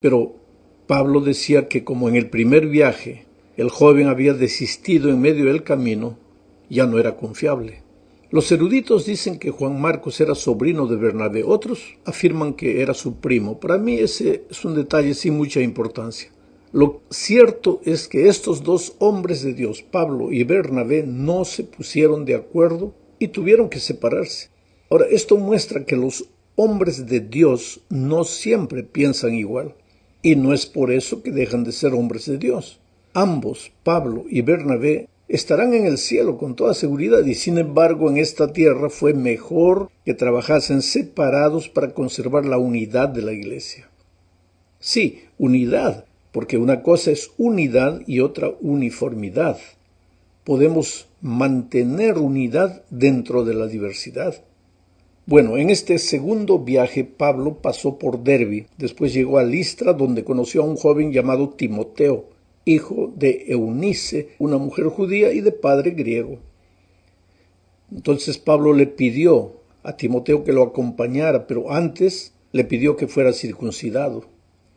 Pero Pablo decía que como en el primer viaje el joven había desistido en medio del camino, ya no era confiable. Los eruditos dicen que Juan Marcos era sobrino de Bernabé, otros afirman que era su primo. Para mí ese es un detalle sin mucha importancia. Lo cierto es que estos dos hombres de Dios, Pablo y Bernabé, no se pusieron de acuerdo y tuvieron que separarse. Ahora, esto muestra que los hombres de Dios no siempre piensan igual, y no es por eso que dejan de ser hombres de Dios. Ambos, Pablo y Bernabé, estarán en el cielo con toda seguridad, y sin embargo en esta tierra fue mejor que trabajasen separados para conservar la unidad de la iglesia. Sí, unidad, porque una cosa es unidad y otra uniformidad. Podemos mantener unidad dentro de la diversidad. Bueno, en este segundo viaje Pablo pasó por Derbe, después llegó a Listra, donde conoció a un joven llamado Timoteo, hijo de Eunice, una mujer judía y de padre griego. Entonces Pablo le pidió a Timoteo que lo acompañara, pero antes le pidió que fuera circuncidado.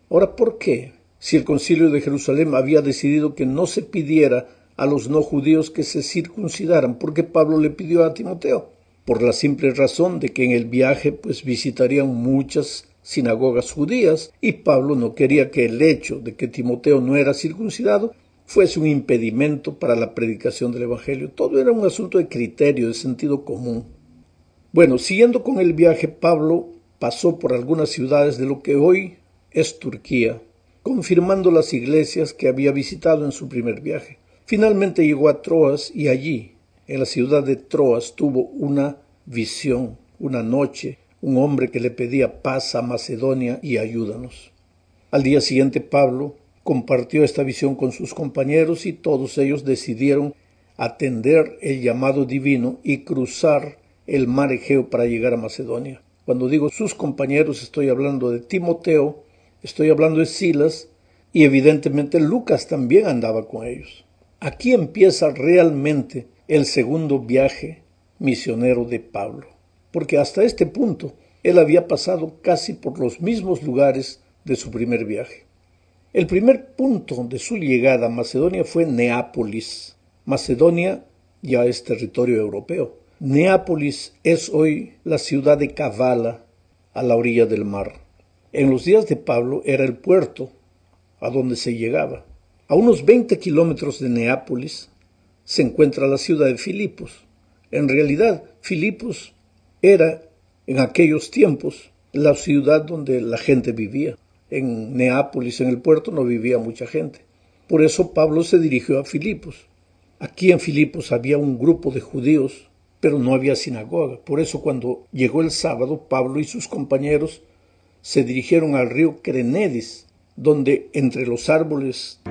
Ahora, ¿por qué? Si el concilio de Jerusalén había decidido que no se pidiera a los no judíos que se circuncidaran, ¿por qué Pablo le pidió a Timoteo? Por la simple razón de que en el viaje visitarían muchas sinagogas judías, y Pablo no quería que el hecho de que Timoteo no era circuncidado fuese un impedimento para la predicación del Evangelio. Todo era un asunto de criterio, de sentido común. Bueno, siguiendo con el viaje, Pablo pasó por algunas ciudades de lo que hoy es Turquía, confirmando las iglesias que había visitado en su primer viaje. Finalmente llegó a Troas y allí, en la ciudad de Troas, tuvo una visión, una noche, un hombre que le pedía paz a Macedonia y ayúdanos. Al día siguiente Pablo compartió esta visión con sus compañeros y todos ellos decidieron atender el llamado divino y cruzar el mar Egeo para llegar a Macedonia. Cuando digo sus compañeros, estoy hablando de Timoteo, estoy hablando de Silas y evidentemente Lucas también andaba con ellos. Aquí empieza realmente el segundo viaje misionero de Pablo, porque hasta este punto él había pasado casi por los mismos lugares de su primer viaje. El primer punto de su llegada a Macedonia fue Neápolis. Macedonia ya es territorio europeo. Neápolis es hoy la ciudad de Kavala, a la orilla del mar. En los días de Pablo era el puerto a donde se llegaba. A unos 20 kilómetros de Neápolis se encuentra la ciudad de Filipos. En realidad, Filipos era en aquellos tiempos la ciudad donde la gente vivía. En Neápolis, en el puerto, no vivía mucha gente. Por eso Pablo se dirigió a Filipos. Aquí en Filipos había un grupo de judíos, pero no había sinagoga. Por eso cuando llegó el sábado, Pablo y sus compañeros se dirigieron al río Crenedis, donde entre los árboles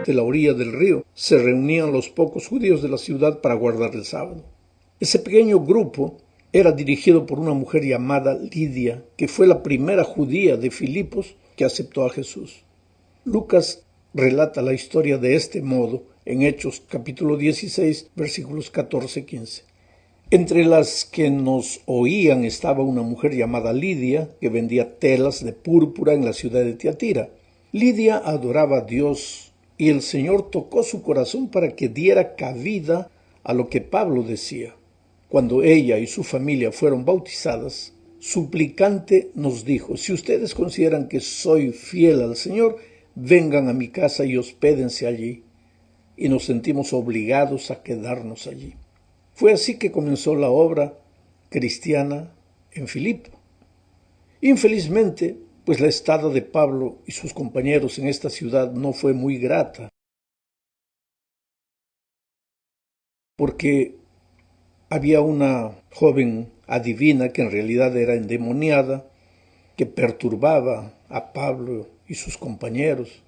de la orilla del río, se reunían los pocos judíos de la ciudad para guardar el sábado. Ese pequeño grupo era dirigido por una mujer llamada Lidia, que fue la primera judía de Filipos que aceptó a Jesús. Lucas relata la historia de este modo en Hechos capítulo 16, versículos 14-15. Entre las que nos oían estaba una mujer llamada Lidia, que vendía telas de púrpura en la ciudad de Tiatira. Lidia adoraba a Dios y el Señor tocó su corazón para que diera cabida a lo que Pablo decía. Cuando ella y su familia fueron bautizadas, suplicante nos dijo: si ustedes consideran que soy fiel al Señor, vengan a mi casa y hospédense allí. Y nos sentimos obligados a quedarnos allí. Fue así que comenzó la obra cristiana en Filipo. Infelizmente, pues la estada de Pablo y sus compañeros en esta ciudad no fue muy grata, porque había una joven adivina que en realidad era endemoniada, que perturbaba a Pablo y sus compañeros.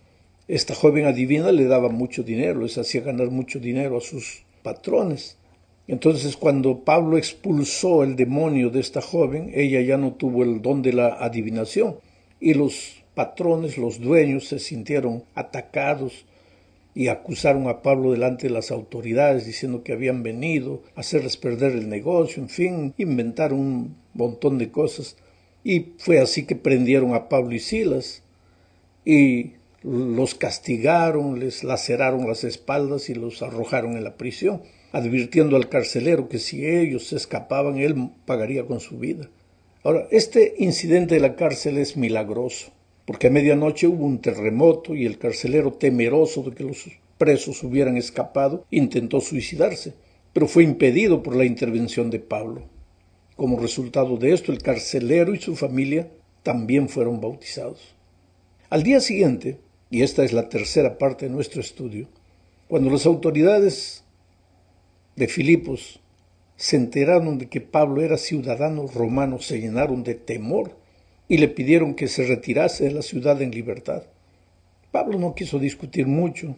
Esta joven adivina le daba mucho dinero, les hacía ganar mucho dinero a sus patrones. Entonces, cuando Pablo expulsó el demonio de esta joven, ella ya no tuvo el don de la adivinación, y los patrones, los dueños, se sintieron atacados y acusaron a Pablo delante de las autoridades, diciendo que habían venido a hacerles perder el negocio, en fin, inventaron un montón de cosas. Y fue así que prendieron a Pablo y Silas, y los castigaron, les laceraron las espaldas y los arrojaron en la prisión, advirtiendo al carcelero que si ellos se escapaban, él pagaría con su vida. Ahora, este incidente de la cárcel es milagroso, porque a medianoche hubo un terremoto y el carcelero, temeroso de que los presos hubieran escapado, intentó suicidarse, pero fue impedido por la intervención de Pablo. Como resultado de esto, el carcelero y su familia también fueron bautizados. Al día siguiente, y esta es la tercera parte de nuestro estudio, cuando las autoridades de Filipos se enteraron de que Pablo era ciudadano romano, se llenaron de temor y le pidieron que se retirase de la ciudad en libertad. Pablo no quiso discutir mucho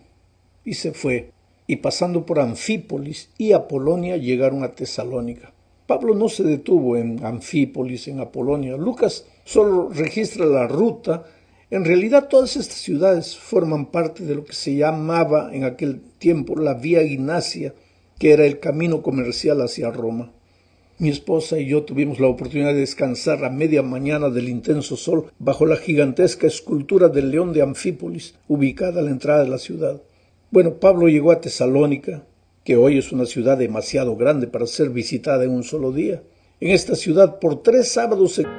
y se fue, y pasando por Anfípolis y Apolonia llegaron a Tesalónica. Pablo no se detuvo en Anfípolis, en Apolonia. Lucas solo registra la ruta. En realidad todas estas ciudades forman parte de lo que se llamaba en aquel tiempo la Vía Ignacia, que era el camino comercial hacia Roma. Mi esposa y yo tuvimos la oportunidad de descansar a media mañana del intenso sol bajo la gigantesca escultura del león de Anfípolis, ubicada a la entrada de la ciudad. Bueno, Pablo llegó a Tesalónica, que hoy es una ciudad demasiado grande para ser visitada en un solo día. En esta ciudad, por 3 sábados seguidos,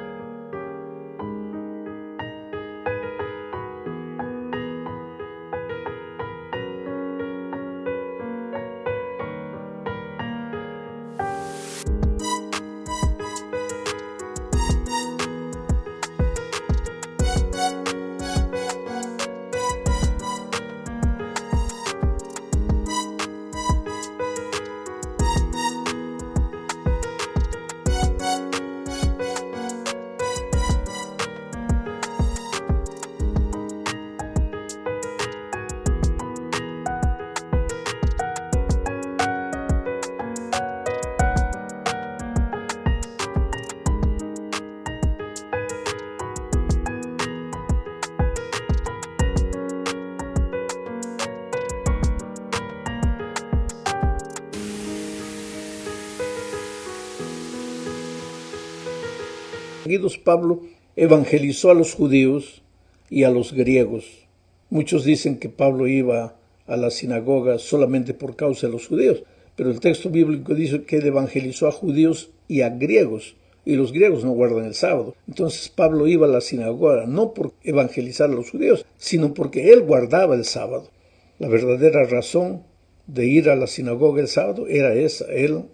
Pablo evangelizó a los judíos y a los griegos. Muchos dicen que Pablo iba a la sinagoga solamente por causa de los judíos, pero el texto bíblico dice que él evangelizó a judíos y a griegos, y los griegos no guardan el sábado. Entonces Pablo iba a la sinagoga no por evangelizar a los judíos, sino porque él guardaba el sábado. La verdadera razón de ir a la sinagoga el sábado era esa: él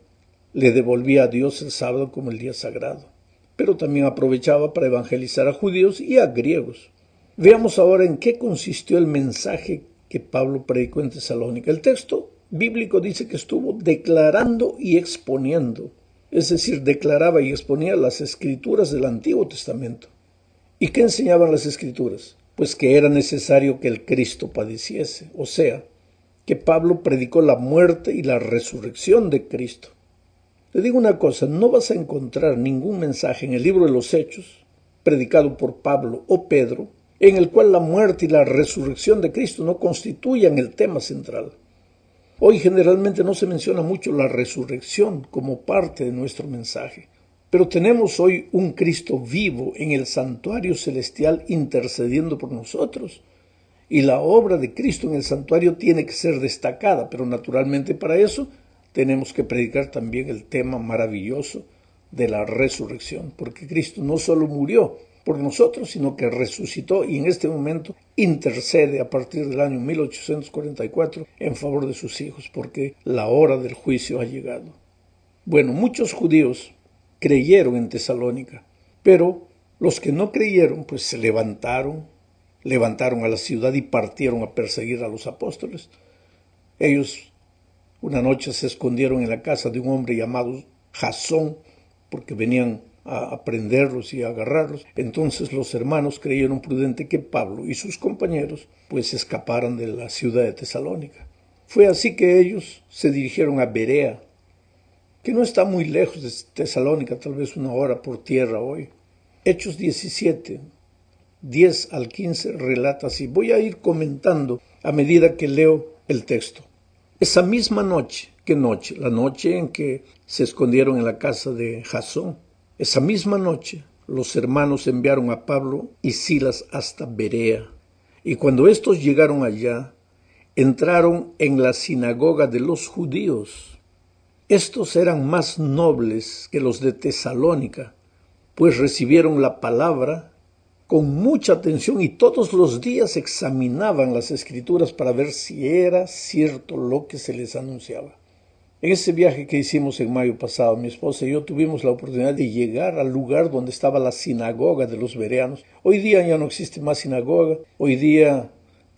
le devolvía a Dios el sábado como el día sagrado, pero también aprovechaba para evangelizar a judíos y a griegos. Veamos ahora en qué consistió el mensaje que Pablo predicó en Tesalónica. El texto bíblico dice que estuvo declarando y exponiendo, es decir, declaraba y exponía las escrituras del Antiguo Testamento. ¿Y qué enseñaban las escrituras? Pues que era necesario que el Cristo padeciese, o sea, que Pablo predicó la muerte y la resurrección de Cristo. Te digo una cosa, no vas a encontrar ningún mensaje en el libro de los Hechos, predicado por Pablo o Pedro, en el cual la muerte y la resurrección de Cristo no constituyan el tema central. Hoy generalmente no se menciona mucho la resurrección como parte de nuestro mensaje, pero tenemos hoy un Cristo vivo en el santuario celestial intercediendo por nosotros, y la obra de Cristo en el santuario tiene que ser destacada, pero naturalmente para eso tenemos que predicar también el tema maravilloso de la resurrección, porque Cristo no solo murió, por nosotros, sino que resucitó y en este momento intercede a partir del año 1844 en favor de sus hijos, porque la hora del juicio ha llegado. Bueno, muchos judíos creyeron en Tesalónica, pero los que no creyeron, pues se levantaron a la ciudad y partieron a perseguir a los apóstoles. Ellos una noche se escondieron en la casa de un hombre llamado Jasón, porque venían a prenderlos y a agarrarlos. Entonces los hermanos creyeron prudente que Pablo y sus compañeros pues escaparan de la ciudad de Tesalónica. Fue así que ellos se dirigieron a Berea, que no está muy lejos de Tesalónica, tal vez 1 hora por tierra hoy. Hechos 17, 10 al 15 relata así. Voy a ir comentando a medida que leo el texto. Esa misma noche, ¿qué noche? La noche en que se escondieron en la casa de Jasón. Esa misma noche los hermanos enviaron a Pablo y Silas hasta Berea. Y cuando estos llegaron allá, entraron en la sinagoga de los judíos. Estos eran más nobles que los de Tesalónica, pues recibieron la palabra con mucha atención y todos los días examinaban las escrituras para ver si era cierto lo que se les anunciaba. En ese viaje que hicimos en mayo pasado, mi esposa y yo tuvimos la oportunidad de llegar al lugar donde estaba la sinagoga de los bereanos. Hoy día ya no existe más sinagoga. Hoy día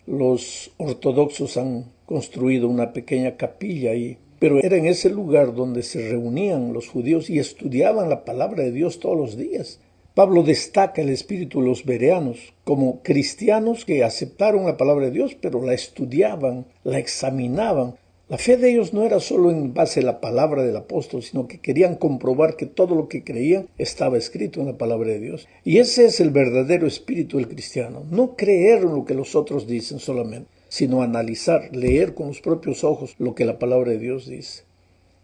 los ortodoxos han construido una pequeña capilla ahí. Pero era en ese lugar donde se reunían los judíos y estudiaban la palabra de Dios todos los días. Pablo destaca el espíritu de los bereanos como cristianos que aceptaron la palabra de Dios, pero la estudiaban, la examinaban. La fe de ellos no era solo en base a la palabra del apóstol, sino que querían comprobar que todo lo que creían estaba escrito en la palabra de Dios. Y ese es el verdadero espíritu del cristiano. No creer en lo que los otros dicen solamente, sino analizar, leer con los propios ojos lo que la palabra de Dios dice.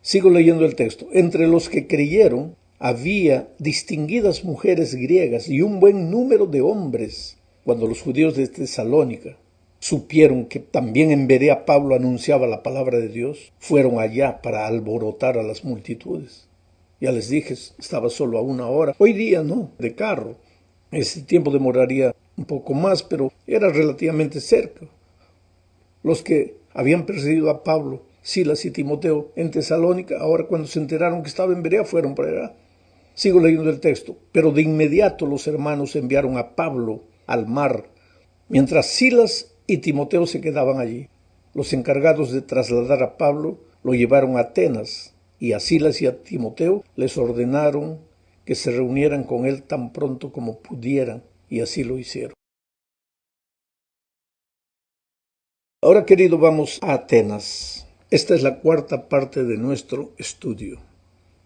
Sigo leyendo el texto. Entre los que creyeron había distinguidas mujeres griegas y un buen número de hombres. Cuando los judíos de Tesalónica supieron que también en Berea Pablo anunciaba la palabra de Dios, fueron allá para alborotar a las multitudes. Ya les dije, estaba solo a 1 hora. Hoy día no, de carro. Ese tiempo demoraría un poco más, pero era relativamente cerca. Los que habían perseguido a Pablo, Silas y Timoteo en Tesalónica, ahora cuando se enteraron que estaba en Berea, fueron para allá. Sigo leyendo el texto. Pero de inmediato los hermanos enviaron a Pablo al mar, mientras Silas y Timoteo se quedaban allí. Los encargados de trasladar a Pablo lo llevaron a Atenas, y a Silas y a Timoteo les ordenaron que se reunieran con él tan pronto como pudieran, y así lo hicieron. Ahora, querido, vamos a Atenas. Esta es la 4ª parte de nuestro estudio.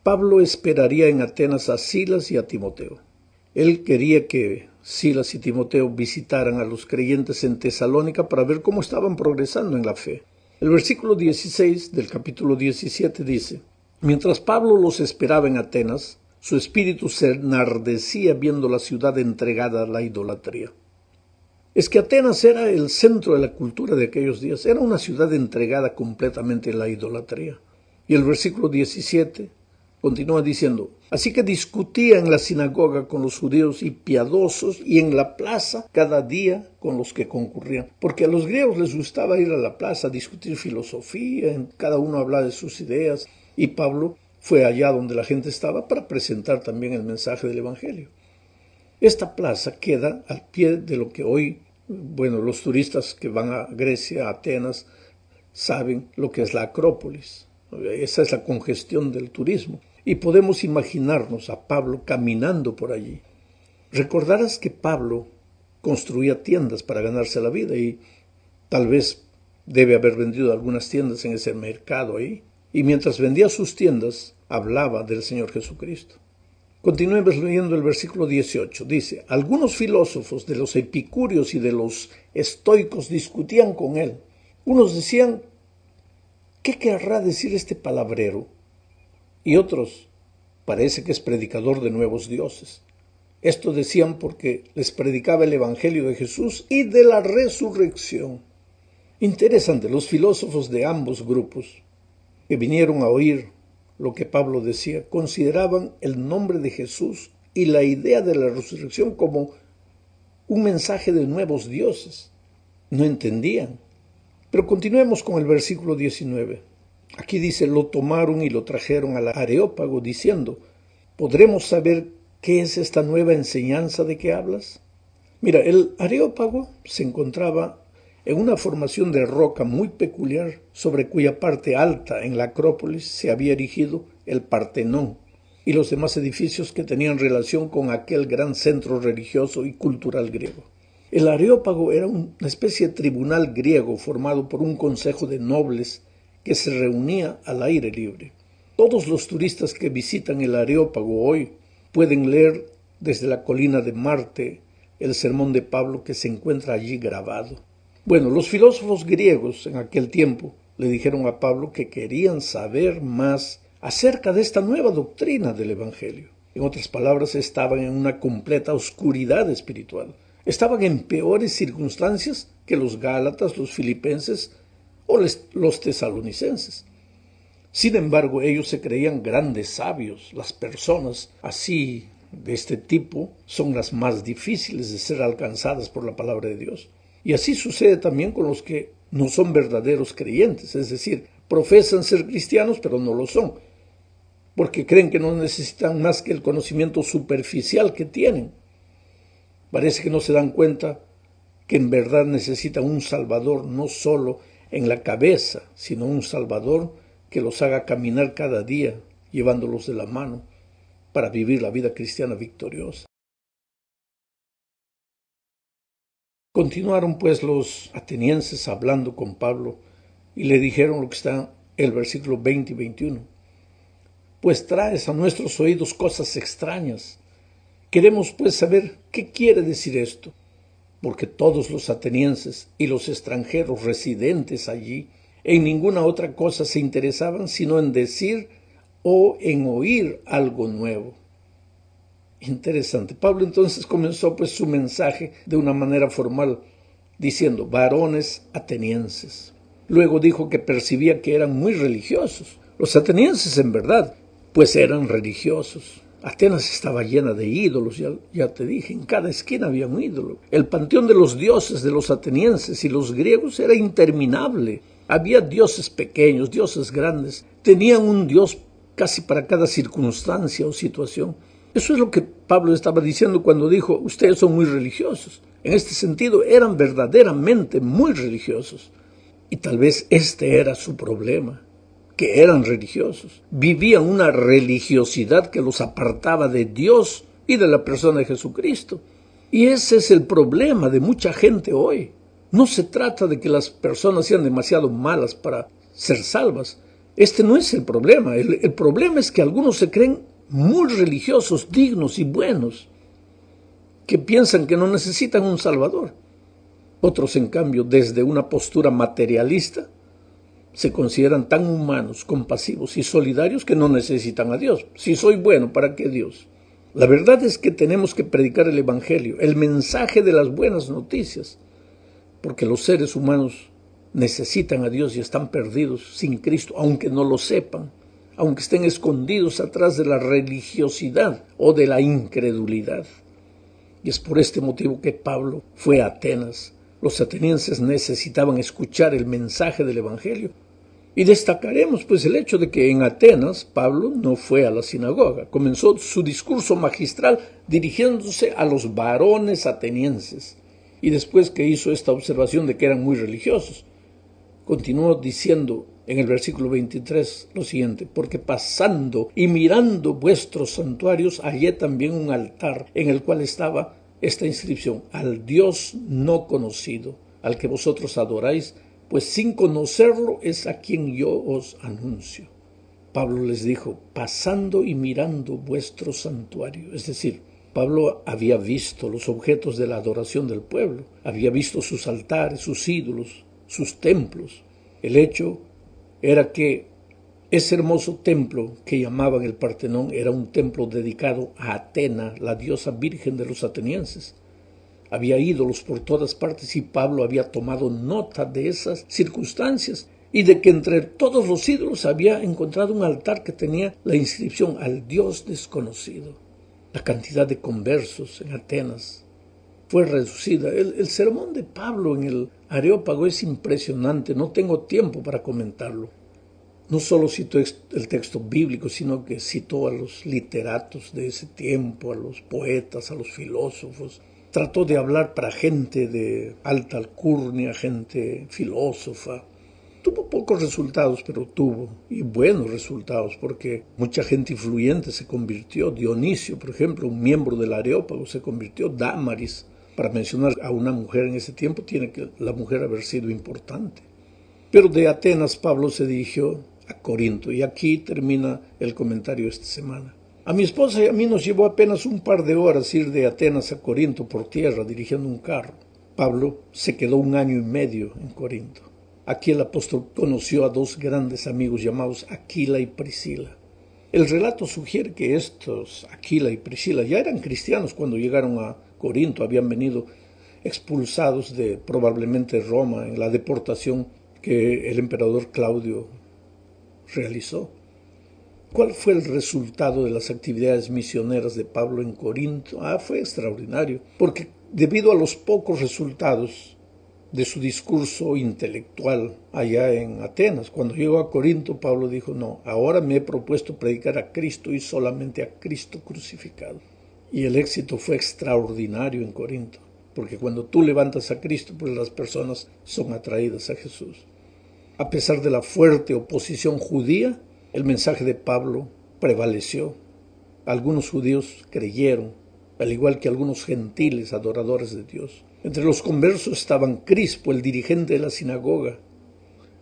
Pablo esperaría en Atenas a Silas y a Timoteo. Él quería que Silas y Timoteo visitaran a los creyentes en Tesalónica para ver cómo estaban progresando en la fe. El versículo 16 del capítulo 17 dice: Mientras Pablo los esperaba en Atenas, su espíritu se enardecía viendo la ciudad entregada a la idolatría. Es que Atenas era el centro de la cultura de aquellos días. Era una ciudad entregada completamente a la idolatría. Y el versículo 17 continúa diciendo: Así que discutía en la sinagoga con los judíos y piadosos y en la plaza cada día con los que concurrían. Porque a los griegos les gustaba ir a la plaza a discutir filosofía, cada uno hablaba de sus ideas, y Pablo fue allá donde la gente estaba para presentar también el mensaje del Evangelio. Esta plaza queda al pie de lo que hoy, los turistas que van a Grecia, a Atenas, saben lo que es la Acrópolis. Esa es la congestión del turismo. Y podemos imaginarnos a Pablo caminando por allí. Recordarás que Pablo construía tiendas para ganarse la vida y tal vez debe haber vendido algunas tiendas en ese mercado ahí. Y mientras vendía sus tiendas, hablaba del Señor Jesucristo. Continuemos leyendo el versículo 18. Dice: Algunos filósofos de los epicúreos y de los estoicos discutían con él. Unos decían: ¿qué querrá decir este palabrero? Y otros: parece que es predicador de nuevos dioses. Esto decían porque les predicaba el Evangelio de Jesús y de la resurrección. Interesante, los filósofos de ambos grupos que vinieron a oír lo que Pablo decía, consideraban el nombre de Jesús y la idea de la resurrección como un mensaje de nuevos dioses. No entendían. Pero continuemos con el versículo 19. Aquí dice, lo tomaron y lo trajeron al Areópago diciendo, ¿podremos saber qué es esta nueva enseñanza de que hablas? Mira, el Areópago se encontraba en una formación de roca muy peculiar sobre cuya parte alta en la Acrópolis se había erigido el Partenón y los demás edificios que tenían relación con aquel gran centro religioso y cultural griego. El Areópago era una especie de tribunal griego formado por un consejo de nobles que se reunía al aire libre. Todos los turistas que visitan el Areópago hoy pueden leer desde la colina de Marte el sermón de Pablo que se encuentra allí grabado. Bueno, los filósofos griegos en aquel tiempo le dijeron a Pablo que querían saber más acerca de esta nueva doctrina del Evangelio. En otras palabras, estaban en una completa oscuridad espiritual. Estaban en peores circunstancias que los gálatas, los filipenses o los tesalonicenses. Sin embargo, ellos se creían grandes sabios. Las personas así, de este tipo, son las más difíciles de ser alcanzadas por la palabra de Dios. Y así sucede también con los que no son verdaderos creyentes, es decir, profesan ser cristianos pero no lo son, porque creen que no necesitan más que el conocimiento superficial que tienen. Parece que no se dan cuenta que en verdad necesitan un Salvador no solo en la cabeza, sino un Salvador que los haga caminar cada día, llevándolos de la mano para vivir la vida cristiana victoriosa. Continuaron pues los atenienses hablando con Pablo y le dijeron lo que está en el versículo 20 y 21. Pues traes a nuestros oídos cosas extrañas. Queremos pues saber qué quiere decir esto, porque todos los atenienses y los extranjeros residentes allí en ninguna otra cosa se interesaban sino en decir o en oír algo nuevo. Interesante. Pablo entonces comenzó pues su mensaje de una manera formal, diciendo, varones atenienses. Luego dijo que percibía que eran muy religiosos. Los atenienses en verdad, pues eran religiosos. Atenas estaba llena de ídolos, ya te dije, en cada esquina había un ídolo. El panteón de los dioses de los atenienses y los griegos era interminable. Había dioses pequeños, dioses grandes. Tenían un dios casi para cada circunstancia o situación. Eso es lo que Pablo estaba diciendo cuando dijo, ustedes son muy religiosos. En este sentido, eran verdaderamente muy religiosos. Y tal vez este era su problema, que eran religiosos. Vivían una religiosidad que los apartaba de Dios y de la persona de Jesucristo. Y ese es el problema de mucha gente hoy. No se trata de que las personas sean demasiado malas para ser salvas. Este no es el problema. El problema es que algunos se creen muy religiosos, dignos y buenos, que piensan que no necesitan un Salvador. Otros, en cambio, desde una postura materialista, se consideran tan humanos, compasivos y solidarios que no necesitan a Dios. Si soy bueno, ¿para qué Dios? La verdad es que tenemos que predicar el Evangelio, el mensaje de las buenas noticias, porque los seres humanos necesitan a Dios y están perdidos sin Cristo, aunque no lo sepan, aunque estén escondidos atrás de la religiosidad o de la incredulidad. Y es por este motivo que Pablo fue a Atenas. Los atenienses necesitaban escuchar el mensaje del Evangelio. Y destacaremos pues el hecho de que en Atenas Pablo no fue a la sinagoga. Comenzó su discurso magistral dirigiéndose a los varones atenienses. Y después que hizo esta observación de que eran muy religiosos, continuó diciendo en el versículo 23 lo siguiente, porque pasando y mirando vuestros santuarios, hallé también un altar en el cual estaba esta inscripción, al Dios no conocido, al que vosotros adoráis, pues sin conocerlo es a quien yo os anuncio. Pablo les dijo, pasando y mirando vuestro santuario, es decir, Pablo había visto los objetos de la adoración del pueblo, había visto sus altares, sus ídolos, sus templos. El hecho era que ese hermoso templo que llamaban el Partenón era un templo dedicado a Atena, la diosa virgen de los atenienses. Había ídolos por todas partes y Pablo había tomado nota de esas circunstancias y de que entre todos los ídolos había encontrado un altar que tenía la inscripción al Dios desconocido. La cantidad de conversos en Atenas fue reducida. El sermón de Pablo en el Areópago es impresionante, no tengo tiempo para comentarlo. No solo citó el texto bíblico, sino que citó a los literatos de ese tiempo, a los poetas, a los filósofos. Trató de hablar para gente de alta alcurnia, gente filósofa. Tuvo pocos resultados, pero tuvo, y buenos resultados, porque mucha gente influyente se convirtió. Dionisio, por ejemplo, un miembro del Areópago, se convirtió. Dámaris, para mencionar a una mujer en ese tiempo, tiene que la mujer haber sido importante. Pero de Atenas Pablo se dirigió a Corinto, y aquí termina el comentario esta semana. A mi esposa y a mí nos llevó apenas un par de horas ir de Atenas a Corinto por tierra, dirigiendo un carro. Pablo se quedó 1 año y medio en Corinto. Aquí el apóstol conoció a 2 grandes amigos llamados Aquila y Priscila. El relato sugiere que estos, Aquila y Priscila, ya eran cristianos cuando llegaron a Corinto, habían venido expulsados de probablemente Roma en la deportación que el emperador Claudio realizó. ¿Cuál fue el resultado de las actividades misioneras de Pablo en Corinto? Fue extraordinario, porque debido a los pocos resultados de su discurso intelectual allá en Atenas, cuando llegó a Corinto, Pablo dijo, no, ahora me he propuesto predicar a Cristo y solamente a Cristo crucificado. Y el éxito fue extraordinario en Corinto, porque cuando tú levantas a Cristo, pues las personas son atraídas a Jesús. A pesar de la fuerte oposición judía, el mensaje de Pablo prevaleció. Algunos judíos creyeron, al igual que algunos gentiles adoradores de Dios. Entre los conversos estaban Crispo, el dirigente de la sinagoga,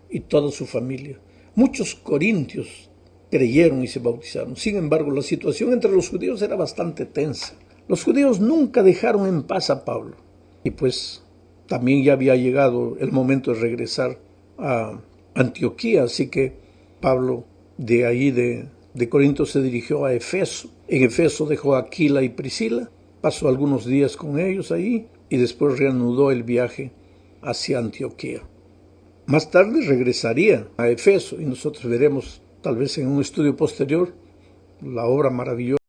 y toda su familia. Muchos corintios creyeron y se bautizaron. Sin embargo, la situación entre los judíos era bastante tensa. Los judíos nunca dejaron en paz a Pablo. Y pues también ya había llegado el momento de regresar a Antioquía, así que Pablo de ahí de Corinto se dirigió a Efeso. En Efeso dejó a Aquila y Priscila, pasó algunos días con ellos ahí y después reanudó el viaje hacia Antioquía. Más tarde regresaría a Efeso y nosotros veremos tal vez en un estudio posterior la obra maravillosa